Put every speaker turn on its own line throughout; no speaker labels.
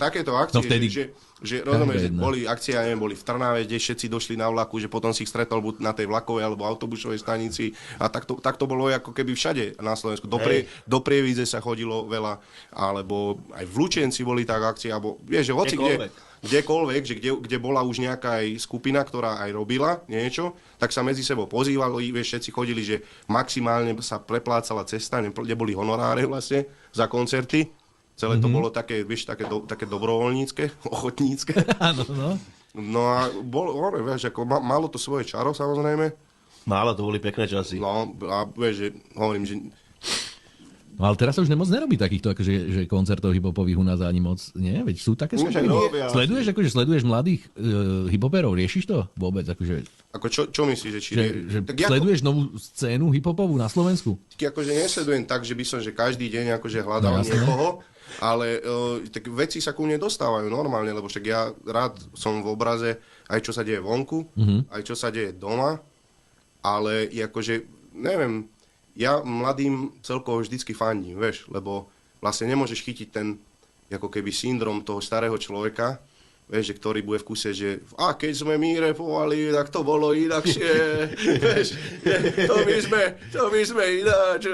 takéto akcie,
No vtedy...
že rozumieš, že boli akcie, ja neviem, boli v Trnave, kde všetci došli na vlaku, že potom si ich stretol buď na tej vlakovej alebo autobusovej stanici a tak to bolo ako keby všade na Slovensku. Do Prievidze sa chodilo veľa, alebo aj v Lučenci boli tak akcie, alebo vieš, že hoci kdekoľvek, že kde bola už nejaká aj skupina, ktorá aj robila niečo, tak sa medzi sebou pozývali, vieš, všetci chodili, že maximálne sa preplácala cesta, kde boli honoráre vlastne za koncerty. Celé to bolo také, vieš, také dobrovoľnícke, ochotnícke.
Áno, no.
No a vieš, ako malo to svoje čaro, samozrejme.
Málo, to boli pekné časy.
No a vieš, že hovorím, že...
No ale teraz sa už nemoc nerobí takýchto akože, že koncertov hiphopových u nás ani moc, nie? Veď sú také skupiny. Sleduješ mladých hiphoperov, riešiš to vôbec? Akože,
ako čo myslíš, že či...
Sleduješ novú scénu hiphopovú na Slovensku?
Akože nesledujem tak, že by som, že každý deň akože hľadal niekoho, ale tak veci sa ku mne dostávajú normálne, lebo však ja rád som v obraze aj čo sa deje vonku, aj čo sa deje doma, ale akože, neviem, ja mladým celkovo vždycky fandím, vieš, lebo vlastne nemôžeš chytiť ten ako keby syndrom toho starého človeka, vieš, že ktorý bude v kuse, že keď sme my repovali, tak to bolo inakšie, vieš, to my sme ináč,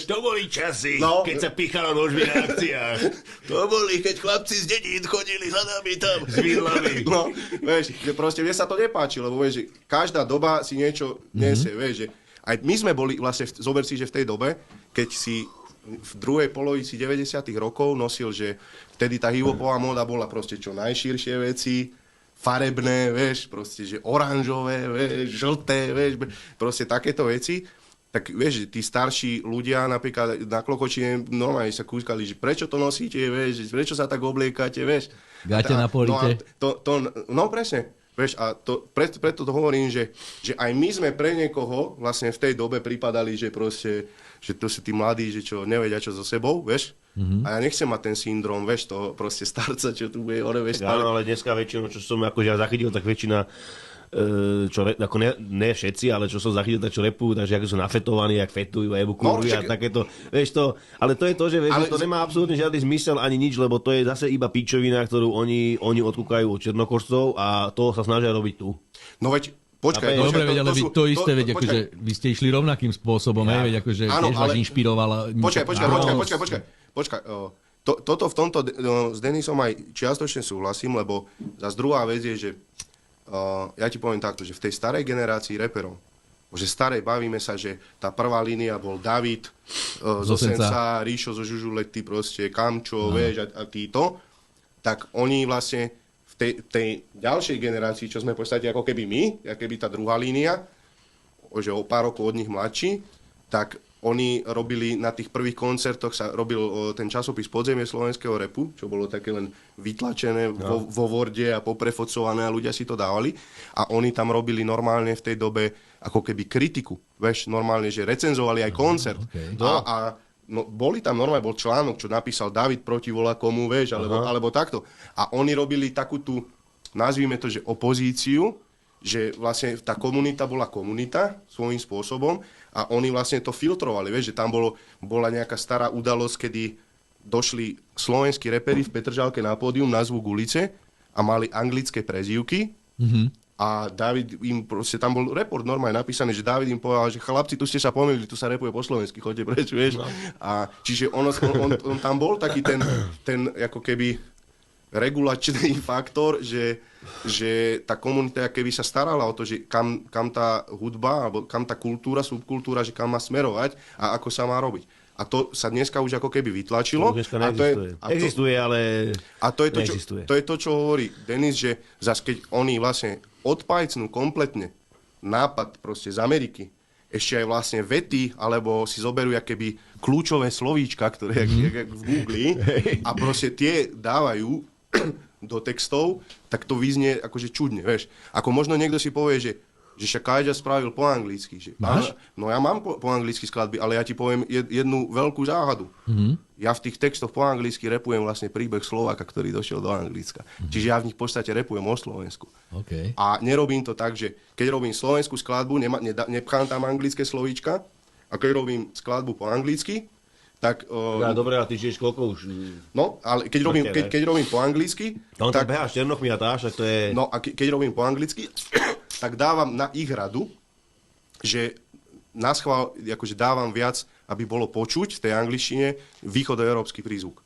to boli časy, keď sa pichalo nožmi na akciách.
To boli, keď chlapci z dedín chodili za nami tam.
S vidlami.
No, vieš, že proste mne sa to nepáči, lebo vieš, že každá doba si niečo nesie, vieš, že aj my sme boli vlastne, zober si, že v tej dobe, keď si v druhej polovici 90. rokov nosil, že vtedy tá hip-hopová móda bola proste čo najširšie veci, farebné, vieš, proste, že oranžové, vieš, žlté, vieš, proste takéto veci, tak vieš, tí starší ľudia napríklad na Klokočine normálne sa kúskali, že prečo to nosíte, vieš, prečo sa tak obliekate, vieš.
Gate na polite.
No presne. Vieš, a preto to hovorím, že aj my sme pre niekoho vlastne v tej dobe pripadali, že proste, že to sú tí mladí, že čo nevedia čo so sebou, vieš. A ja nechcem mať ten syndrom, vieš, toho proste starca, čo tu bude, vieš.
Áno, ale dneska väčšinou, čo som akože zachytil, tak väčšina, ako ne všetci, ale čo som zachytil, tak čo repujú, takže ako sú nafetovaní, jak fetujú a jebu kurvy a takéto, vieš to, ale to je to, že vieš, ale... to nemá absolútne žiadny zmysel ani nič, lebo to je zase iba pičovina, ktorú oni odkúkajú od černokošcov a to sa snažia robiť tu.
No veď, počkaj.
Dobre, veď, ale vy to isté, veď, akože vy ste išli rovnakým spôsobom, veď, akože tiež vás inšpirovala.
Počkaj. Toto v tomto s Denisom aj čiastočne súhlasím, lebo zase druhá vec je, že ja ti poviem takto, že v tej starej generácii reperov, že starej bavíme sa, že tá prvá línia bol David zo Sensa, Ríšo zo Žužulety, proste Kamčo, vieš, a títo, tak oni vlastne v tej ďalšej generácii, čo sme v podstate ako keby my, ako keby tá druhá línia, že o pár rokov od nich mladší, tak oni robili na tých prvých koncertoch, sa robil ten časopis Podzemie slovenského repu, čo bolo také len vytlačené vo Worde a poprefocované a ľudia si to dávali. A oni tam robili normálne v tej dobe ako keby kritiku. Vieš, normálne, že recenzovali aj koncert. Okay. A boli tam normálne, bol článok, čo napísal David proti volakomu, vieš, alebo takto. A oni robili takú tú, nazvime to, že opozíciu, že vlastne tá komunita bola komunita svojím spôsobom a oni vlastne to filtrovali, vieš, že tam bola nejaká stará udalosť, kedy došli slovenskí reperi v Petržalke na pódium na zvuk ulice a mali anglické prezývky a David im proste, tam bol report normálne napísaný, že David im povedal, že chlapci, tu ste sa pomýlili, tu sa repuje po slovensky, choďte preč, vieš. No. A čiže on tam bol taký ten ako keby regulačný faktor, že tá komunita keby sa starala o to, že kam tá hudba, alebo kam tá kultúra, subkultúra, že kam má smerovať a ako sa má robiť. A to sa dneska už ako keby vytlačilo.
To dneska neexistuje. Existuje, ale
a to je to, čo hovorí Denis, že zase keď oni vlastne odpajcnú kompletne nápad proste z Ameriky, ešte aj vlastne vety, alebo si zoberú keby kľúčové slovíčka, ktoré jak v Google a proste tie dávajú do textov, tak to vyznie akože čudne, vieš. Ako možno niekto si povie, že však Kajďa spravil po anglicky. Že,
máš?
No ja mám po anglicky skladby, ale ja ti poviem jednu veľkú záhadu. Ja v tých textoch po anglicky repujem vlastne príbeh Slováka, ktorý došiel do Anglicka. Čiže ja v nich v podstate repujem o Slovensku.
Okay.
A nerobím to tak, že keď robím slovenskú skladbu, nepchám tam anglické slovíčka, a keď robím skladbu po anglicky, tak...
Dobre, a ty žiješ koľko už?
No, ale keď robím po anglicky...
No, tak beháš Černochmi a táš, tak to je...
No, a keď robím po anglicky, tak dávam na ich radu, že naschvál, akože dávam viac, aby bolo počuť v tej angličtine východoeurópsky prízvuk.